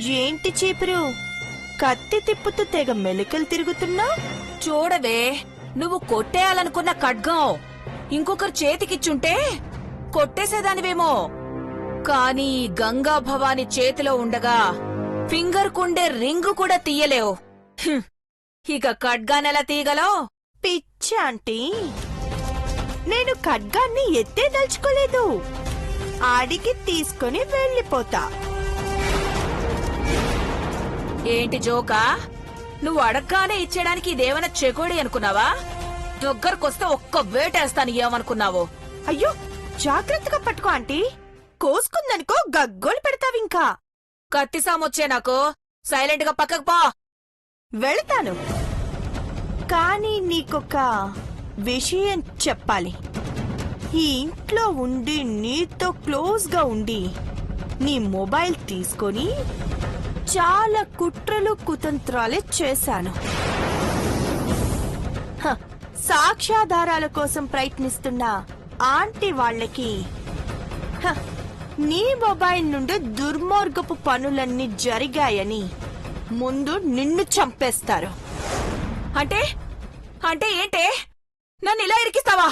ఏంటి చీపురు కత్తి తిప్పుతూ తెగ మెలికలు తిరుగుతున్నా? చూడవే, నువ్వు కొట్టేయాలనుకున్న ఖడ్గం ఇంకొకరు చేతికిచ్చుంటే కొట్టేసేదానివేమో. కానీ గంగా భవాని చేతిలో ఉండగా ఫింగర్ కుండే రింగు కూడా తీయలేవు. హ్మ్. ఇక ఖడ్గానెలా తీయగలో? పిచ్చాంటీ, నేను ఖడ్గాన్ని ఎత్తేదలుచుకోలేదు. ఆడికి తీసుకుని వెళ్ళిపోతా. ఏంటి జోకా? నువ్వు అడగ్గానే ఇచ్చేయడానికి ఇదేమైనా చెకోడి అనుకున్నావా? దగ్గరకొస్తే ఒక్క వేటేస్తాను ఏమనుకున్నావు? అయ్యో, జాగ్రత్తగా పట్టుకో ఆంటీ. కోసుకుందనుకో గగ్గోలు పెడతావింకా. కత్తిసామొచ్చే నాకు. సైలెంట్ గా పక్కకు పో. వెళతాను, కానీ నీకొక విషయం చెప్పాలి. ఈ ఇంట్లో ఉండి నీతో క్లోజ్ గా ఉండి నీ మొబైల్ తీసుకొని చాలా కుట్రలు కుతంత్రాలే చేశాను. సాక్ష్యాధారాల కోసం ప్రయత్నిస్తున్న ఆంటీ వాళ్ళకి నీ మొబైల్ నుండి దుర్మార్గపు పనులన్నీ జరిగాయని ముందు నిన్ను చంపేస్తారు. అంటే అంటే ఏంటే? నన్ను ఇలా ఇరికిస్తావా?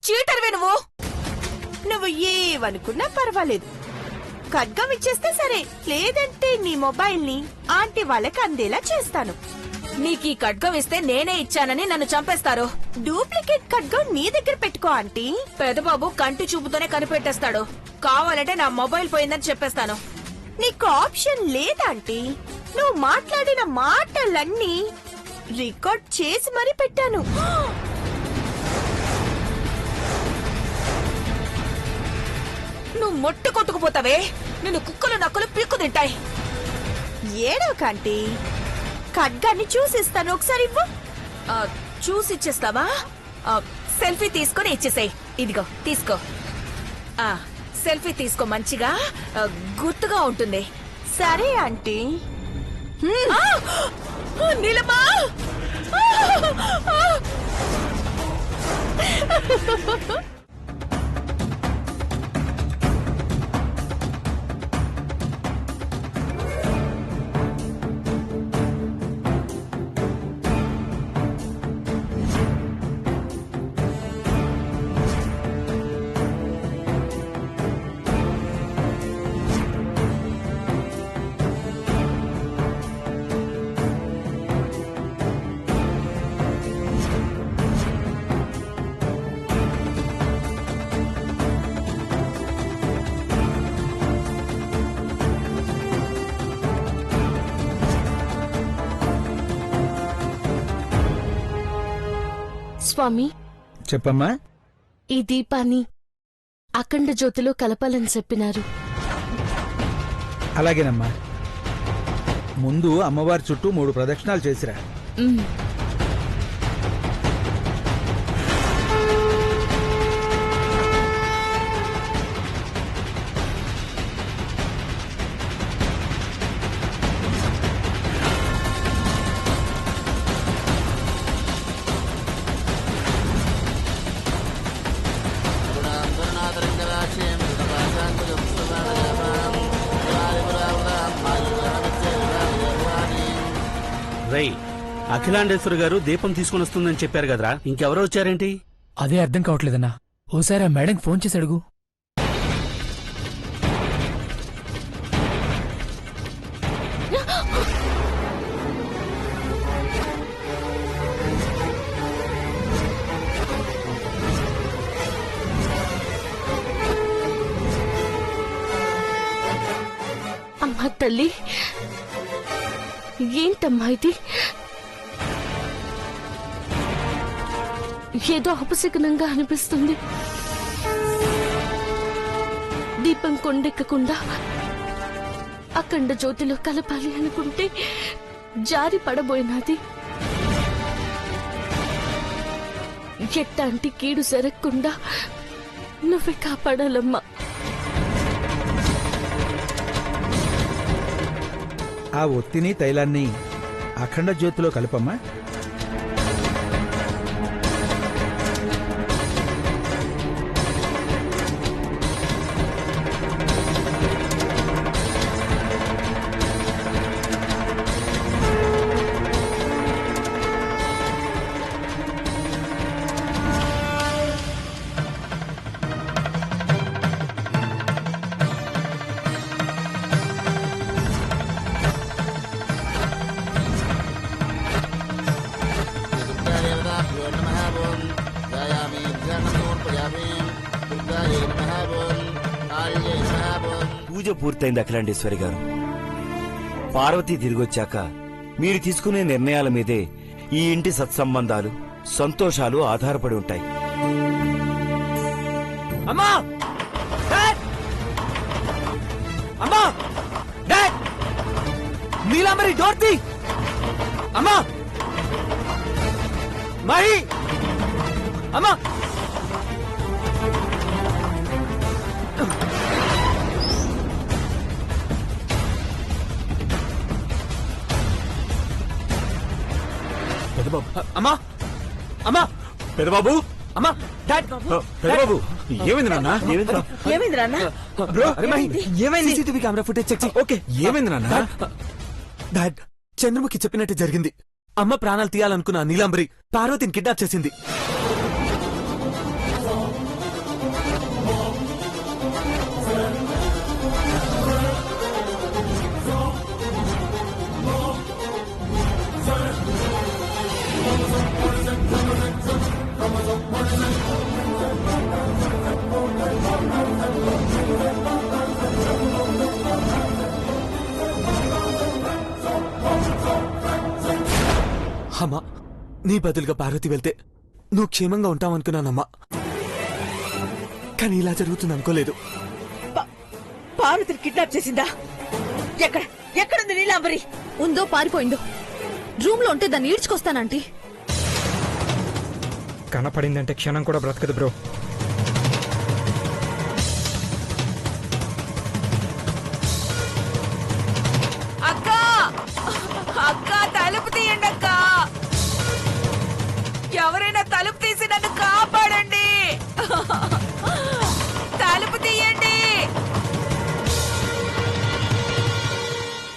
చీటర్వే నువ్వు. నువ్వు ఏవనుకున్నా పర్వాలేదు. ఖడ్గం ఇచ్చేస్తే సరే, లేదంటే నీ మొబైల్ ని ఆంటీ వాళ్ళకి అందేలా చేస్తాను. నీకీ ఖడ్గం ఇస్తే నేనే ఇచ్చానని నన్ను చంపేస్తారు. డూప్లికేట్ ఖడ్గం నీ దగ్గర పెట్టుకో ఆంటీ. పెదబాబు కంటి చూపుతోనే కనిపెట్టేస్తాడు. కావాలంటే నా మొబైల్ పోయిందని చెప్పేస్తాను. నీకు ఆప్షన్ లేదాంటీ. నువ్వు మాట్లాడిన మాటలన్నీ రికార్డ్ చేసి మరీ పెట్టాను. నువ్వు మొట్టు కొట్టుకుపోతావే. నిన్ను కుక్కలు నక్కలు పీక్కు తింటాయి. ఏడోకంటీ, ఖడ్గాన్ని చూసిస్తాను. ఒకసారి ఇవ్వు. చూసిచ్చేస్తావా? సెల్ఫీ తీసుకొని ఇచ్చేసాయి. ఇదిగో తీసుకో. సెల్ఫీ తీసుకో, మంచిగా గుర్తుగా ఉంటుంది. సరే ఆంటీ. నీలమా, స్వామి, చెప్పమ్మా. ఈ దీపాన్ని అఖండ జ్యోతిలో కలపాలని చెప్పినారు. అలాగేనమ్మా. ముందు అమ్మవారి చుట్టూ 3 ప్రదక్షిణాలు చేసిరా. రై, అఖిలాండేశ్వరి గారు దీపం తీసుకుని వస్తుందని చెప్పారు కదరా, ఇంకెవరో వచ్చారేంటి? అదే అర్థం కావట్లేదన్నా. ఓసారి ఆ మేడంకి ఫోన్ చేసి అడుగు. అమ్మా తల్లి, ఏంటమ్మా ఇది? ఏదో అపశకునంగా అనిపిస్తుంది. దీపం కొండెక్కకుండా అఖండ జ్యోతిలో కలపాలి అనుకుంటే జారి పడబోయినది. ఎట్టాంటి కీడు జరగకుండా నువ్వే కాపాడాలమ్మా. ఆ ఒత్తిని తైలాన్ని అఖండ జ్యోతిలో కలపమ్మా. పూజ పూర్తయింది అఖిలాండేశ్వరి గారు. పార్వతి తిరిగొచ్చాక మీరు తీసుకునే నిర్ణయాల మీదే ఈ ఇంటి సత్సంబంధాలు, సంతోషాలు ఆధారపడి ఉంటాయి. అమ్మా! డాడ్! అమ్మా! డాడ్! నీలాంబరి డోర్ తీ! అమ్మా! మహి! అమ్మా! పెదబాబు! అమ్మా! అమ్మా! పెదబాబు! అమ్మా! డాడ్! పెదబాబు! ఏమైంది నాన్న? ఏమైంది నాన్న? బ్రో, అరే మహి, ఏమైంది? సీసీటీవీ కెమెరా ఫుటేజ్ చెక్ చేయి. ఓకే, ఏమైంది నాన్న? డాడ్, చంద్రముఖి చెప్పినట్టు జరిగింది. అమ్మ ప్రాణాలు తీయాలనుకున్న నీలాంబరి పార్వతిని కిడ్నాప్ చేసింది. అమ్మా, నీ బదులుగా పార్వతి వెళ్తే నువ్వు క్షేమంగా ఉంటావనుకున్నానమ్మా. కానీ ఇలా జరుగుతుంది అనుకోలేదు. పార్వతిని కిడ్నాప్ చేసిందా? ఎక్కడుంది నీలాంబరి? ఉందో పారిపోయిందో. రూమ్ లో ఉంటే దాన్ని ఈడ్చుకొస్తానంటీ. కనపడిందంటే క్షణం కూడా బ్రతకదు బ్రో. అక్క! అక్క, తలుపు తీయండి అక్క! ఎవరైనా తలుపు తీసి నన్ను కాపాడండి! తలుపు తీయండి!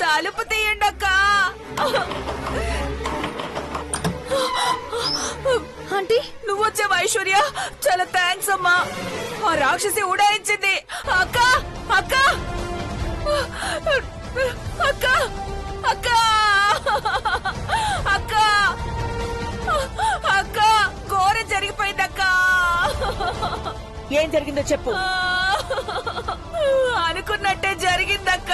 తలుపు తీయండి అక్క! ఆంటీ, నువ్వు వచ్చావు ఐశ్వర్య, చాలా థ్యాంక్స్ అమ్మా. ఆ రాక్షసి ఉడాయించింది. అక్క! అక్క! అక్క! అక్క! అక్క! అక్క! ఘోరం జరిగిపోయిందక్క. ఏం జరిగిందో చెప్పు. అనుకున్నట్టే జరిగిందక్క.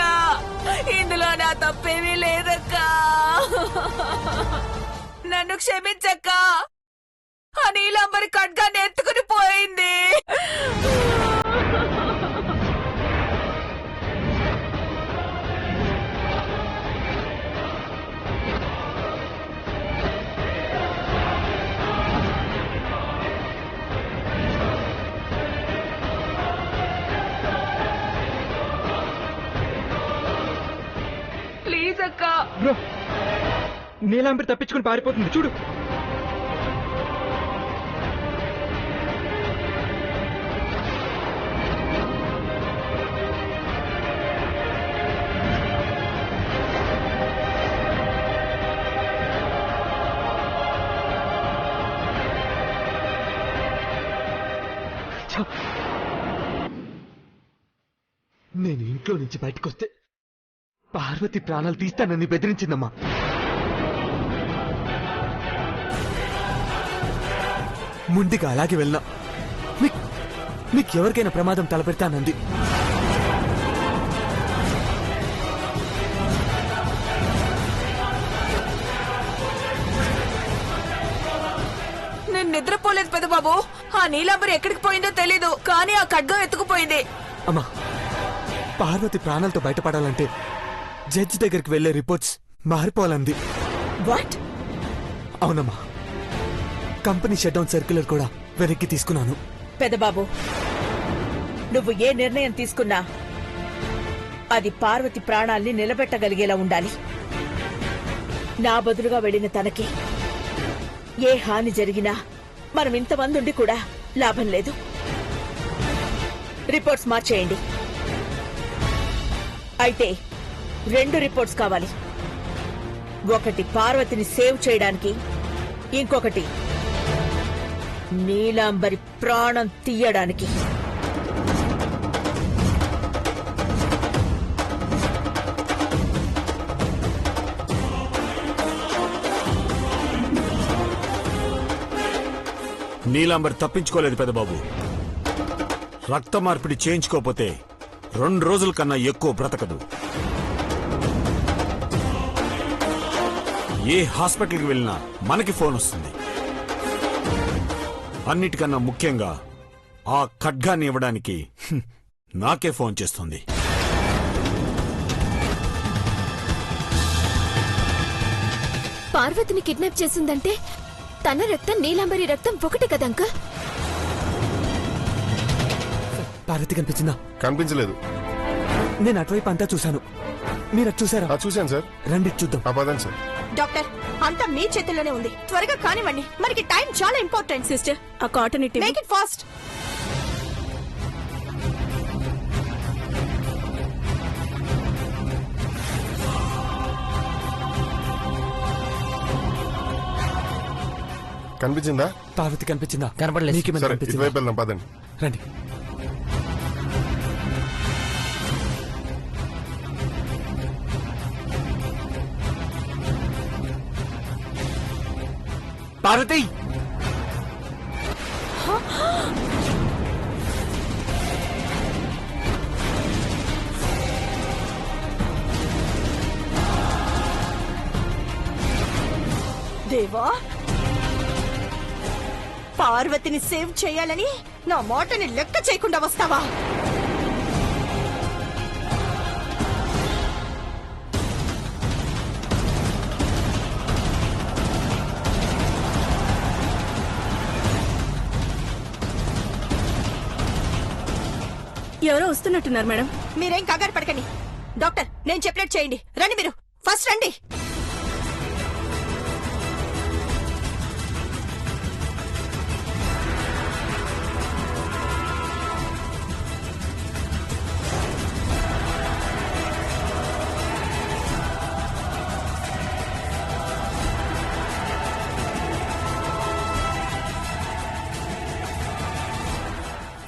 ఇందులో నా తప్పేమీ లేదక్క. నన్ను క్షమించక్క. ఆ నీలాంబరి ఖడ్గాన్ని ఎత్తుకుని పోయింది. ప్లీజ్ అక్క. బ్రో, నీలాంబరి తప్పించుకుని పారిపోతుంది చూడు. నేను ఇంట్లో నుంచి బయటకొస్తే పార్వతి ప్రాణాలు తీస్తానని బెదిరించిందమ్మా. ముందుగా అలాగే వెళ్ళినా మీకు ఎవరికైనా ప్రమాదం తలపెడతానంది. నేను నిద్రపోలేదు పెద్దబాబు. ఆ నీలాంబరి ఎక్కడికి పోయిందో తెలీదు, కానీ ఆ ఖడ్గం ఎత్తుకుపోయింది. అమ్మా, పార్వతి ప్రాణాలతో బయటపడాలంటే జడ్జి దగ్గరికి వెళ్లే రిపోర్ట్స్ మారిపోవాలంది. వాట్? అవునమ్మా, కంపెనీ షట్ డౌన్ సర్క్యులర్ కూడా వెనక్కి తీసుకున్నాను. పెద్దబాబు, నువ్వు ఏ నిర్ణయం తీసుకున్నా అది పార్వతి ప్రాణాల్ని నిలబెట్టగలిగేలా ఉండాలి. నా బదులుగా వెళ్లిన తనకి ఏ హాని జరిగినా మనం ఇంతమంది ఉండి కూడా లాభం లేదు. రిపోర్ట్స్ మార్చేయండి. అయితే 2 రిపోర్ట్స్ కావాలి. ఒకటి పార్వతిని సేవ్ చేయడానికి, ఇంకొకటి నీలాంబరి ప్రాణం తీయడానికి. నీలాంబరి తప్పించుకోలేదు పెద్దబాబు. రక్త మార్పిడి చేయించుకోపోతే 2 రోజుల కన్నా ఎక్కువ బ్రతకదు. ఏ హాస్పిటల్కి వెళ్ళినా మనకి ఫోన్ వస్తుంది. అన్నిటికన్నా ముఖ్యంగా ఆ ఖడ్గాన్ని ఇవ్వడానికి నాకే ఫోన్ చేస్తుంది. పార్వతిని కిడ్నాప్ చేసిందంటే తన రక్తం నీలాంబరి రక్తం ఒకటి కదా అంకుల్? పార్వతి కనిపించిందా? కనిపించలేదు. నేను అటువైపు అంతా చూశాను. మీరు అటు చూసారా? చూశాను సార్. రండి చూద్దాం. పదండి సార్. డాక్టర్ అంతా మీ చేతుల్లోనే ఉంది, త్వరగా కానివ్వండి, మనకి టైం చాలా ఇంపార్టెంట్. సిస్టర్ ఆ కాటన్ ఇట్టి మేక్ ఇట్ ఫాస్ట్. కనిపించిందా? పార్వతి కనిపించిందా? కనపడలేదు. నీకేమైనా సరే కనిపించిందా? ఇటువైపు వెళ్దాం పదండి. రండి. పార్వతి, దేవా, పార్వతిని సేవ్ చేయాలని నా మాటని లెక్క చేయకుండా వస్తావా? ఎవరో వస్తున్నట్టున్నారు మేడం. మీరేం కంగారు పడకండి. డాక్టర్ నేను చెప్పినట్టు చేయండి. రండి, మీరు ఫస్ట్ రండి.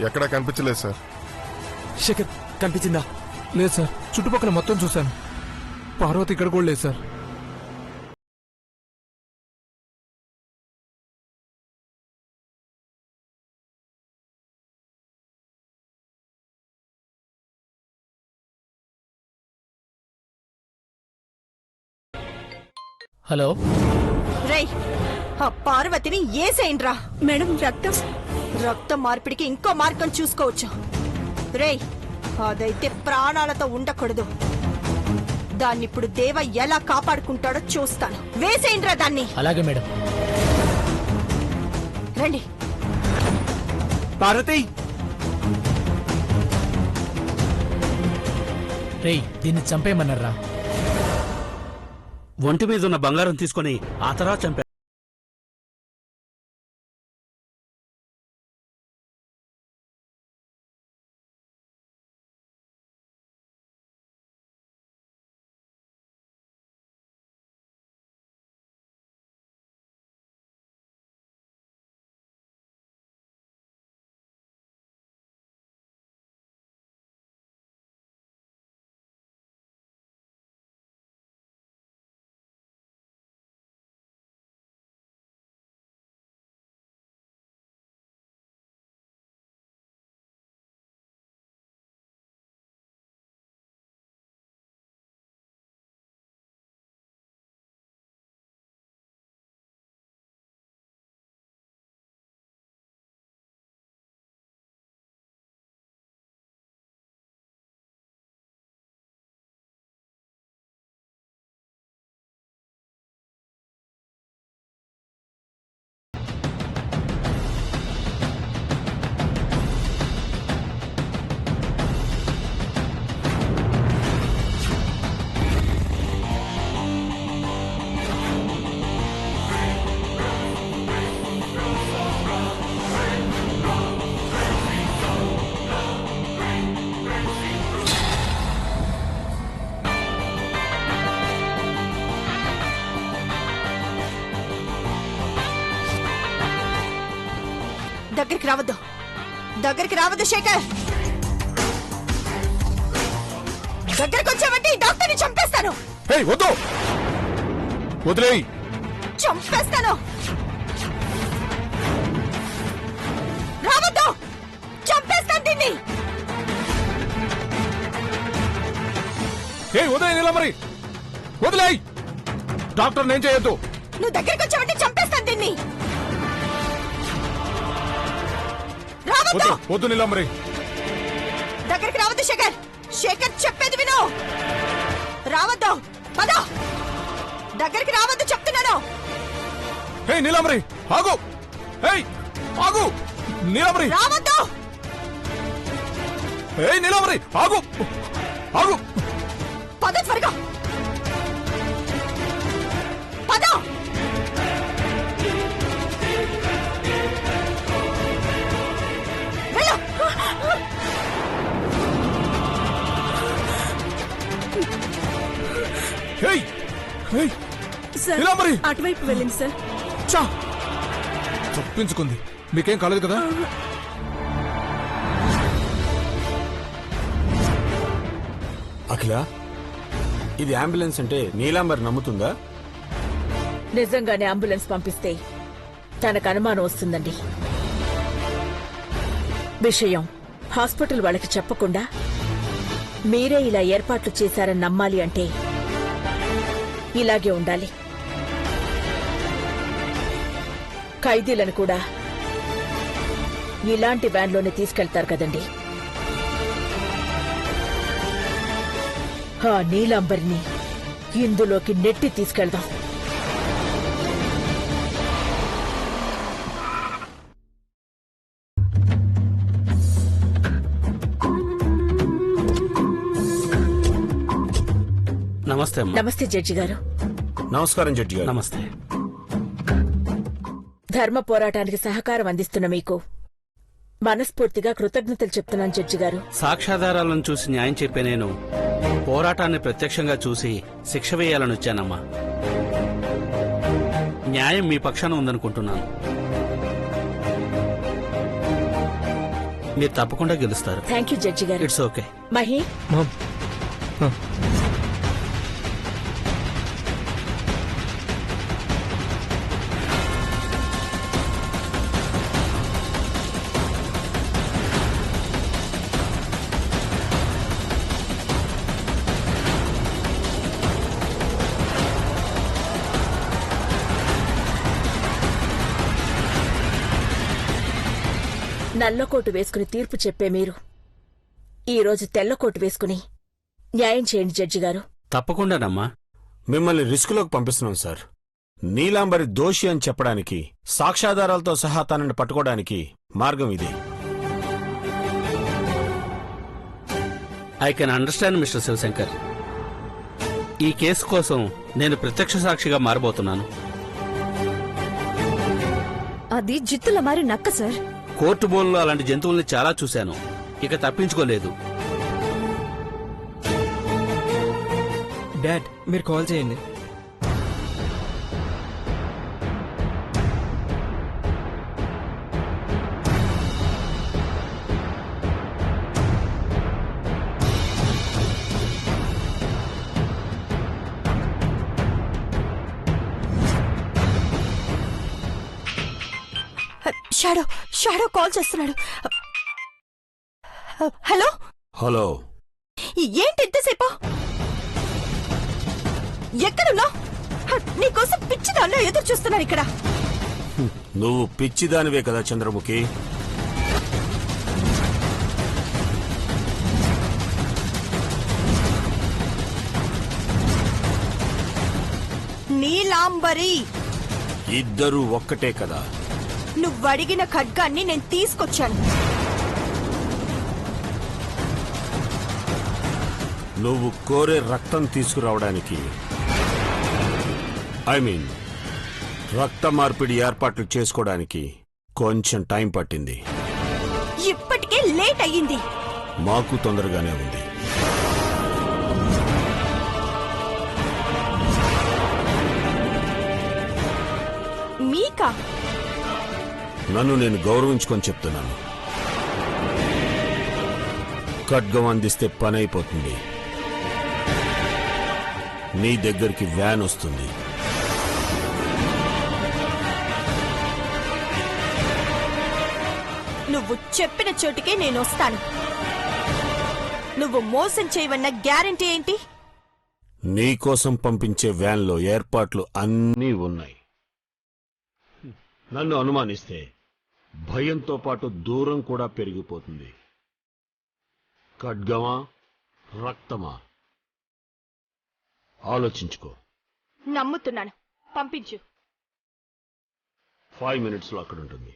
ఎక్కడా కనిపించలేదు సార్. శేఖర్ కనిపించిందా? లేదు సార్, చుట్టుపక్కల మొత్తం చూశాను. పార్వతి ఇక్కడ కూడా లేదు సార్. హలో రేయ్, ఆ పార్వతిని ఏసేయండ్రా. మేడం రక్తం రక్త మార్పిడికి ఇంకో మార్గం చూసుకోవచ్చు. రేయ్, అదైతే ప్రాణాలతో ఉండకూడదు. దాన్నిప్పుడు దేవ ఎలా కాపాడుకుంటాడో చూస్తాను. వేసేయండ్రా దాన్ని. అలాగే మేడం. రండి. పార్వతి, రేయ్, దీన్ని చంపేయమన్నారా? ఒంటి మీద ఉన్న బంగారం తీసుకుని ఆ తర్వాత చంపారు. దగ్గరికి రావద్దు, దగ్గరికి రావద్దు శేఖర్. దగ్గరికి వచ్చావంటే ఈ డాక్టర్ని చంపేస్తాను. వద్దు, వదిలేయ్. చంపేస్తాను. రావద్దు, చంపేస్తాను దీన్ని. ఏ వదిలే నీలమరి వదిలేయ్ డాక్టర్ నేను చేయొద్దు. నువ్వు దగ్గరికి వచ్చావంటే చంపేస్తాను దీన్ని. రావద్దు, వద్దు నీలమరి. దగ్గరికి రావద్దు శేఖర్. శేఖర్ చెప్పేది విను. రావద్దు, పద. దగ్గరికి రావద్దు చెప్తున్నాను. హే నీలమరి ఆగు. హే ఆగు నీలమరి. రావద్దు. హే నీలమరి ఆగు ఆగు. పద త్వరగా పద. వెళ్ళు. హే హే నీలమరి అటువైపు వెళ్ళింది సార్. చా తప్పించుకుంది. మీకేం కాలేదు కదా? అఖిల, ఇది అంబులెన్స్ అంటే నీలాంబరి నమ్ముతుందా? నిజంగానే అంబులెన్స్ పంపిస్తే తనకు అనుమానం వస్తుందండి. విషయం హాస్పిటల్ వాళ్ళకి చెప్పకుండా మీరే ఇలా ఏర్పాట్లు చేశారని నమ్మాలి అంటే ఇలాగే ఉండాలి. ఖైదీలను కూడా ఇలాంటి వ్యాన్లోనే తీసుకెళ్తారు కదండి. ఆ నీలాంబరిని ఇందులోకి నెట్టి తీసుకెళ్దాం. నమస్తే అమ్మా. నమస్తే జడ్జి గారు. నమస్కారం జడ్జి గారు. నమస్తే. ధర్మ పోరాటానికి సహకారం అందిస్తున్న మీకు మనస్ఫూర్తిగా కృతజ్ఞతలు చెప్తున్నాను జడ్జి గారు. సాక్ష్యాధారాలను చూసి న్యాయం చెప్పే నేను పోరాటాన్ని ప్రత్యక్షంగా చూసి శిక్ష వేయాలని వచ్చానమ్మా. న్యాయం మీ పక్షాన ఉందనుకుంటున్నాను. మీరు తప్పకుండా గెలుస్తారు. థ్యాంక్ యూ జడ్జి గారు. It's okay. మహి, నల్లకోటు వేసుకుని తీర్పు చెప్పే మీరు ఈరోజు తెల్లకోటు వేసుకుని న్యాయం చేయండి జడ్జి గారు. తప్పకుండానమ్మా. మిమ్మల్ని రిస్కులోకి పంపిస్తున్నాం సార్. నీలాంబరి దోషి అని చెప్పడానికి, సాక్ష్యాధారాలతో సహా తనని పట్టుకోవడానికి మార్గం ఇదే. I can understand mister Shivshankar. ఈ కేసు కోసం నేను ప్రత్యక్ష సాక్షిగా మారబోతున్నాను. అది జిత్తుల మారి నక్క సార్. కోర్టు బోన్లో అలాంటి జంతువుల్ని చాలా చూశాను. ఇక తప్పించుకోలేదు. డాడ్ మీరు కాల్ చేయండి. షాడో షాడో కాల్ చేస్తున్నాడు. హలో హలో, ఏంటి ఎంతసేపు? ఎక్కడున్నా? నీకోసం పిచ్చిదాల్లో ఎదురు చూస్తున్నాను ఇక్కడ. నువ్వు పిచ్చిదానివే కదా చంద్రముఖి. నీలాంబరి, ఇద్దరూ ఒక్కటే కదా. నువ్వడిగిన ఖడ్గాన్ని నేను తీసుకొచ్చాను. నువ్వు కోరే రక్తం తీసుకురావడానికి, ఐ మీన్ రక్త మార్పిడి ఏర్పాట్లు చేసుకోవడానికి కొంచెం టైం పట్టింది. ఇప్పటికే లేట్ అయ్యింది. మాకు తొందరగానే ఉంది. మీకా? నన్ను నేను గౌరవించుకొని చెప్తున్నాను. ఖడ్గం అందిస్తే పని అయిపోతుంది. నీ దగ్గరికి వ్యాన్ వస్తుంది. నువ్వు చెప్పిన చోటికే నేను వస్తాను. నువ్వు మోసం చేయవన్న గ్యారంటీ ఏంటి? నీకోసం పంపించే వ్యాన్లో ఏర్పాట్లు అన్నీ ఉన్నాయి. నన్ను అనుమానిస్తే భయంతో పాటు దూరం కూడా పెరిగిపోతుంది. ఖడ్గమా రక్తమా ఆలోచించుకో. నమ్ముతున్నాను, పంపించు. 5 minutesలో అక్కడ ఉంటుంది.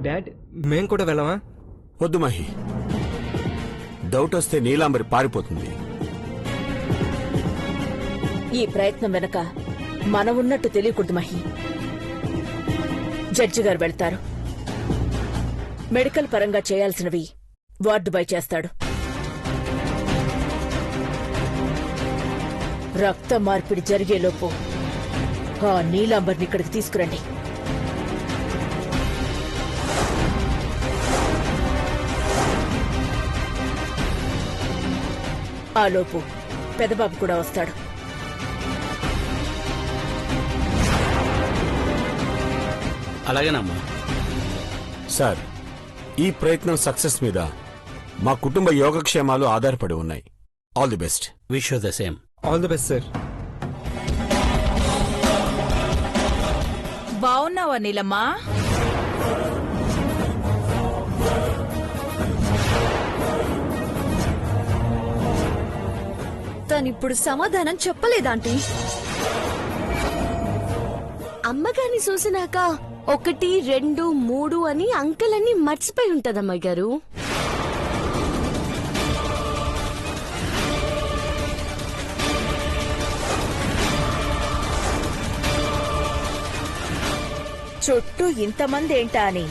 డాడ్ మేం కూడా వెళ్ళమా? వద్దు మహి, డౌట్ వస్తే నీలాంబరి పారిపోతుంది. ఈ ప్రయత్నం వెనక మనం ఉన్నట్టు తెలియకూడదు మహి. జడ్జి గారు వెళ్తారు. మెడికల్ పరంగా చేయాల్సినవి వార్డు బాయ్ చేస్తాడు. రక్త మార్పిడి జరిగేలోపు ఆ నీలాంబర్ని ఇక్కడికి తీసుకురండి. ఆలోపు పెదబాబు కూడా వస్తాడు. అలాగేనమ్మా. సార్, ఈ ప్రయత్నం సక్సెస్ మీద మా కుటుంబ యోగక్షేమాలు ఆధారపడి ఉన్నాయి. All the best. Wish you the same. All the best sir. బావున్నావా నీలమ్మా? తనిప్పుడు సమాధానం చెప్పలేదాంటీ. అమ్మగారిని చూసినాక 1, 2, 3 అని అంకెలన్నీ మర్చిపోయి ఉంటదమ్మాయి గారు. చుట్టూ ఇంతమంది ఏంటా అని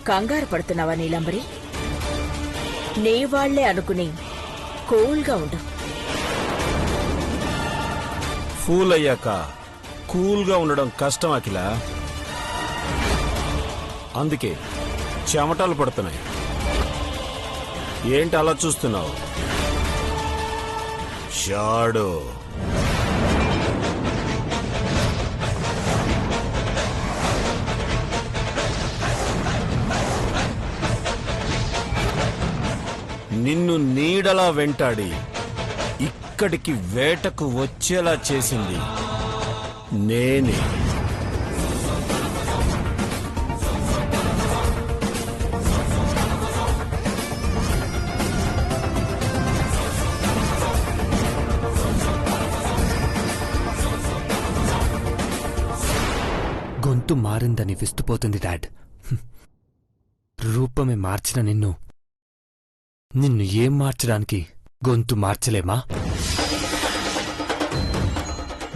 కంగారు పడుతున్నావా నీలంబరి? నీ వాళ్లే అనుకుని కూల్గా ఉండు. ఫూల్ అయ్యాక కూల్గా ఉండడం కష్టం అఖిల. అందుకే చెమటలు పడుతున్నాయి. ఏంటి అలా చూస్తున్నావు? షాడో నిన్ను నీడలా వెంటాడి ఇక్కడికి వేటకు వచ్చేలా చేసింది నేనే. గొంతు మారిందని విస్తుపోతుంది డాడ్. రూపమే మార్చిన నిన్ను ఏం మార్చడానికి గొంతు మార్చలేమా?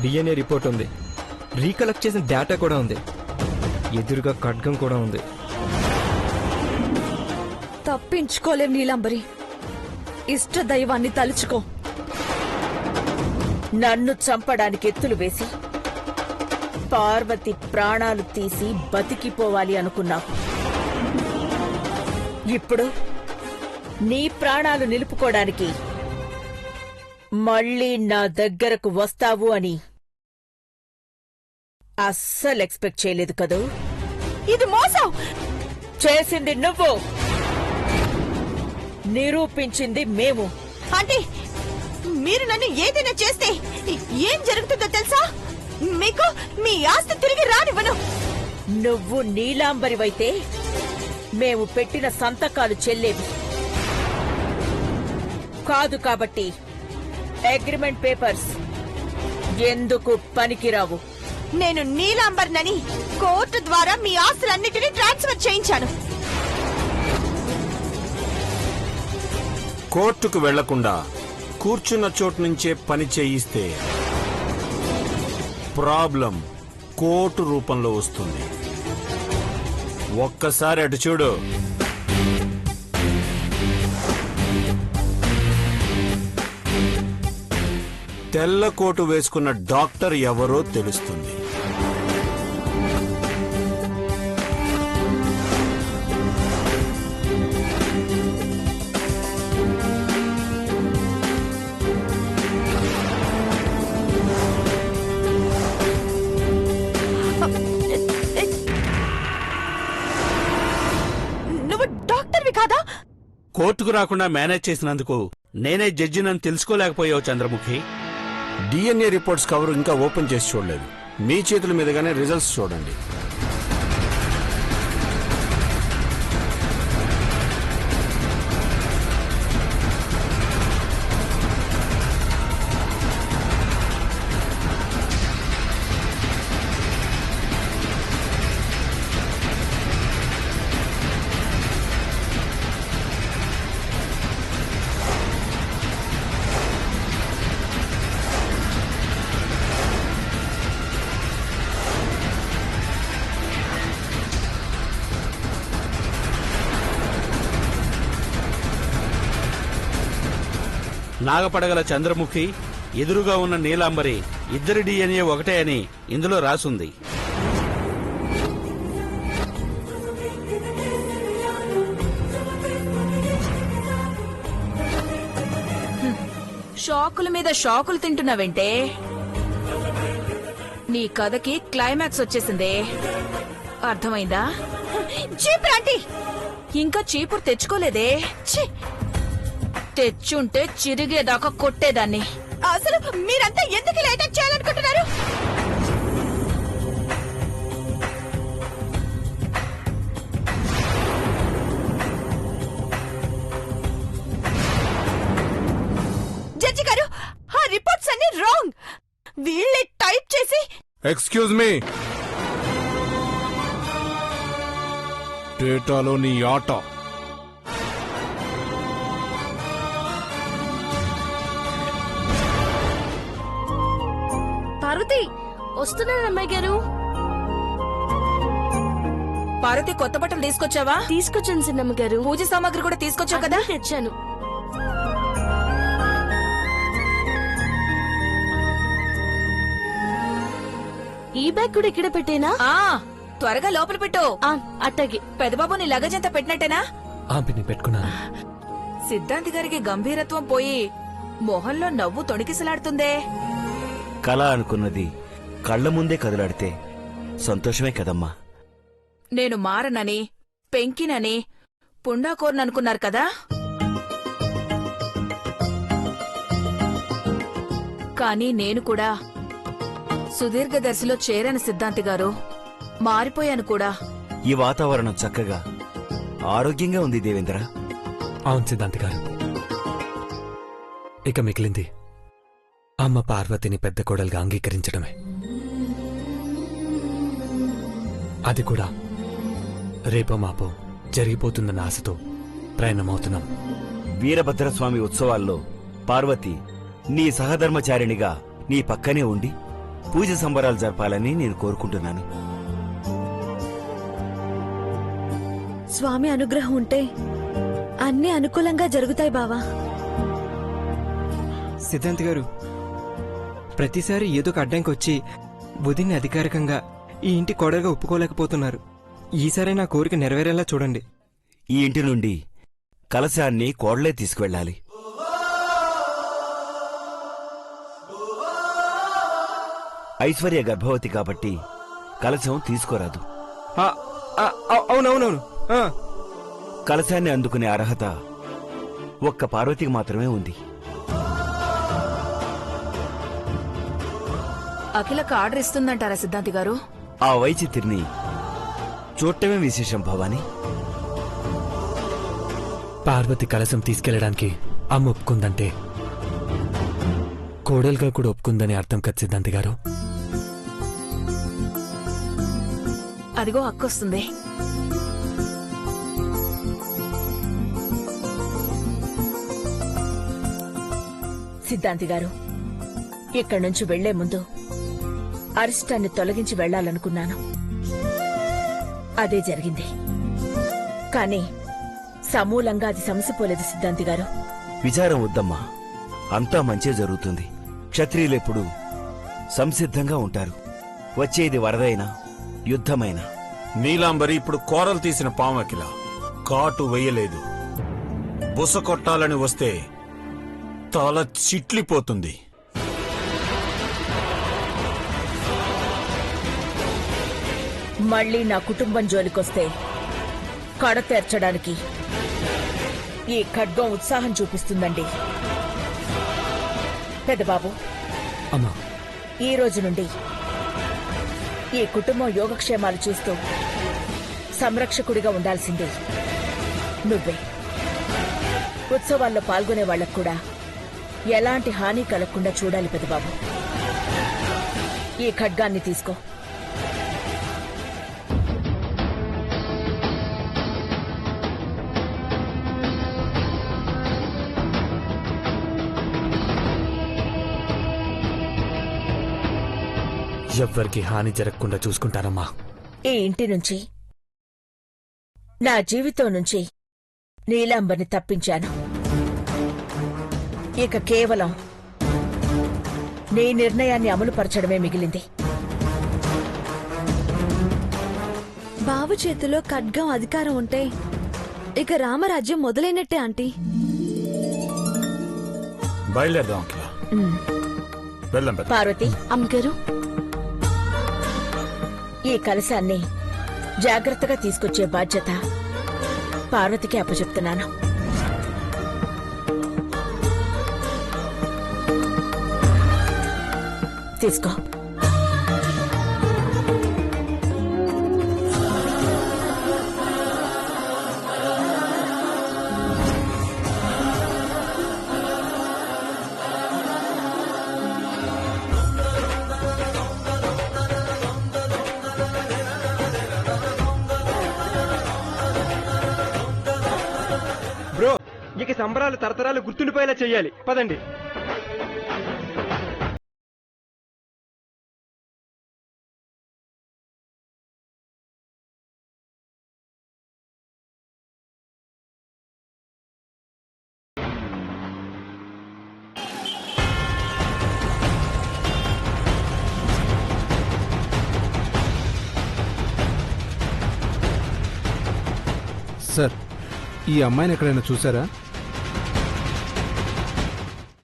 డిఎన్ఏ రిపోర్ట్ ఉంది, రీకలెక్ట్ చేసిన డేటా కూడా ఉంది, ఎదురుగా ఖడ్గం కూడా ఉంది. తప్పించుకోలేం నీలాంబరి. ఇష్ట దైవాన్ని తలుచుకో. నన్ను చంపడానికి ఎత్తులు వేసి పార్వతి ప్రాణాలు తీసి బతికిపోవాలి అనుకున్నావు. ఇప్పుడు నీ ప్రాణాలు నిలుపుకోవడానికి మళ్ళీ నా దగ్గరకు వస్తావు అని అస్సలు ఎక్స్పెక్ట్ చేయలేదు కదూ. ఇది మోసం. చేసింది నువ్వు, నిరూపించింది మేము. అంటే మీరు నన్ను ఏదైనా చేస్తే ఏం జరుగుతుందో తెలుసా? మీకు మీ ఆస్తి తిరిగి రానివ్వను. నువ్వు నీలాంబరివైతే మేము పెట్టిన సంతకాలు చెల్లేవి కాదు. కాబట్టి అగ్రిమెంట్ పేపర్స్ ఎందుకు పనికిరావు. నేను నీలాంబర్నని కోర్టు ద్వారా మీ ఆస్తులన్నిటినీ ట్రాన్స్ఫర్ చేయించాను. కోర్టుకు వెళ్లకుండా కూర్చున్న చోటు నుంచే పని చేయిస్తే ప్రాబ్లం కోర్టు రూపంలో వస్తుంది. ఒక్కసారి అటు చూడు. తెల్ల కోటు వేసుకున్న డాక్టర్ ఎవరో తెలుస్తుంది. మనిషివి కాదా? కోర్టుకు రాకుండా మేనేజ్ చేసినందుకు నేనే జడ్జినని తెలుసుకోలేకపోయావు చంద్రముఖి. డిఎన్ఏ రిపోర్ట్స్ కవర్ ఇంకా ఓపెన్ చేసి చూడలేదు. మీ చేతుల మీదుగానే రిజల్ట్స్ చూడండి. నాగపడగల చంద్రముఖి, ఎదురుగా ఉన్న నీలాంబరి ఇద్దరి డిఎన్ఏ ఒకటే అని ఇందులో రాసుంది. షాకుల మీద షాకులు తింటున్నావంటే? నీ కథకి క్లైమాక్స్ వచ్చేసిందే, అర్థమైందా? చీపురు ఆంటీ, ఇంకా చీపురు తెచ్చుకోలేదే. ఛీ! తెచ్చుంటే చిరిగేదాకా కొట్టేదాన్ని. అసలు మీరంతా ఎందుకు ఇలా అటాక్ చేయాలనుకుంటున్నారు? జడ్జి గారు, ఆ రిపోర్ట్స్ అన్ని రాంగ్. వీళ్ళే టైప్ చేసి. ఎక్స్క్యూజ్ మీ, డేటాలో నీ ఆట. పార్వతి, వస్తున్నాను అమ్మాయి గారు. పార్వతి, కొత్త బట్టలు తీసుకొచ్చావా? తీసుకొచ్చాను చిన్నమ్మ గారు. పూజ సామాగ్రి కూడా తీసుకొచ్చావు కదా? అన్నీ తెచ్చాను. ఈ బ్యాగ్ కూడా ఇక్కడ పెట్టేనా? ఆ, త్వరగా లోపల పెట్టు. అట్టగే. పెద్దబాబు, నీ లగేజ్ అంతా పెట్టినట్టేనా? పెట్టుకున్నాను. సిద్ధాంతి గారికి గంభీరత్వం పోయి మొహంలో నవ్వు తొణికిసలాడుతుందే. కళ అనుకున్నది కళ్ల ముందే కదలాడితే సంతోషమే కదమ్మా. నేను మారనని, పెంకినని, పుండాకోరననుకున్నారు కదా? కానీ నేను కూడా సుదీర్ఘదర్శిలో చేరాను సిద్ధాంతి గారు. మారిపోయాను కూడా. ఈ వాతావరణం చక్కగా ఆరోగ్యంగా ఉంది దేవేంద్ర. అవును సిద్ధాంతి గారు. ఇక మిగిలింది అమ్మ పార్వతిని పెద్ద కోడలుగా అంగీకరించడమే. అది కూడా రేపో మాపో జరిగిపోతుందన్న ఆశతో ప్రయాణమవుతున్నాం. వీరభద్రస్వామి ఉత్సవాల్లో పార్వతి నీ సహధర్మచారిణిగా నీ పక్కనే ఉండి పూజ సంబరాలు జరపాలని నేను కోరుకుంటున్నాను. స్వామి అనుగ్రహం ఉంటే అన్ని అనుకూలంగా జరుగుతాయి బావా. సిద్ధాంత్ గారు, ప్రతిసారి ఏదో ఒక అడ్డంకి వచ్చి బుధిని అధికారికంగా ఈ ఇంటి కోడలుగా ఒప్పుకోలేకపోతున్నారు. ఈసారి నా కోరిక నెరవేరేలా చూడండి. ఈ ఇంటి నుండి కలశాన్ని కోడలే తీసుకువెళ్ళాలి. ఐశ్వర్య గర్భవతి కాబట్టి కలశం తీసుకోరాదు. అవునవునవును. కలశాన్ని అందుకునే అర్హత ఒక్క పార్వతికి మాత్రమే ఉంది. అఖిలకు ఆర్డర్ ఇస్తుందంటారా సిద్ధాంతి గారు? ఆ వైచిత్రిని చూడటమే విశేషం భవాని. పార్వతి కలశం తీసుకెళ్లడానికి అమ్మ ఒప్పుకుందంటే కోడలుగా కూడా ఒప్పుకుందని అర్థం కదా సిద్ధాంతి గారు. అదిగో అక్కొస్తుంది. సిద్ధాంతి గారు, ఇక్కడి నుంచి వెళ్లే ముందు అరిష్టాన్ని తొలగించి వెళ్లాలనుకున్నాను. అదే జరిగింది. కానీ సమూలంగా అది సమసిపోలేదు సిద్ధాంతి గారు. విచారం వద్దమ్మా, అంతా మంచే జరుగుతుంది. క్షత్రియులెప్పుడు సంసిద్ధంగా ఉంటారు. వచ్చేది వరదైనా యుద్ధమైనా. నీలాంబరి ఇప్పుడు కోరలు తీసిన పామకిల కాటు వెయ్యలేదు. బుస కొట్టాలని వస్తే తల చిట్లిపోతుంది. మళ్లీ నా కుటుంబం జోలికొస్తే కడతేర్చడానికి ఈ ఖడ్గం ఉత్సాహం చూపిస్తుందండి. పెద్దబాబు, అమ్మా, ఈ రోజు నుండి ఈ కుటుంబం యోగక్షేమాలు చూస్తూ సంరక్షకుడిగా ఉండాల్సిందే నువ్వే. ఉత్సవాల్లో పాల్గొనే వాళ్లకు కూడా ఎలాంటి హాని కలగకుండా చూడాలి పెద్దబాబు. ఈ ఖడ్గాన్ని తీసుకో. ఎవ్వరికి హాని జరగకుండా చూసుకుంటానమ్మా. ఈ ఇంటి నుంచి, నా జీవితం నుంచి నీలాంబర్ని తప్పించాను. ఇక కేవలం నీ నిర్ణయాన్ని అమలుపరచడమే మిగిలింది. బావు చేతిలో ఖడ్గం అధికారం ఉంటే ఇక రామరాజ్యం మొదలైనట్టే ఆంటీ. బయలుదేరదాం అంకిల. వెళ్దాం పెద్ద. పార్వతి, అమ్మగారు, ఈ కలశాన్ని జాగ్రత్తగా తీసుకొచ్చే బాధ్యత పార్వతికి అప్పచెప్తున్నాను. తీసుకో. బ్రో, ఇక సంబరాలు తరతరాలు గుర్తుండిపోయేలా చెయ్యాలి. పదండి. సార్, ఈ అమ్మాయిని ఎక్కడైనా చూసారా?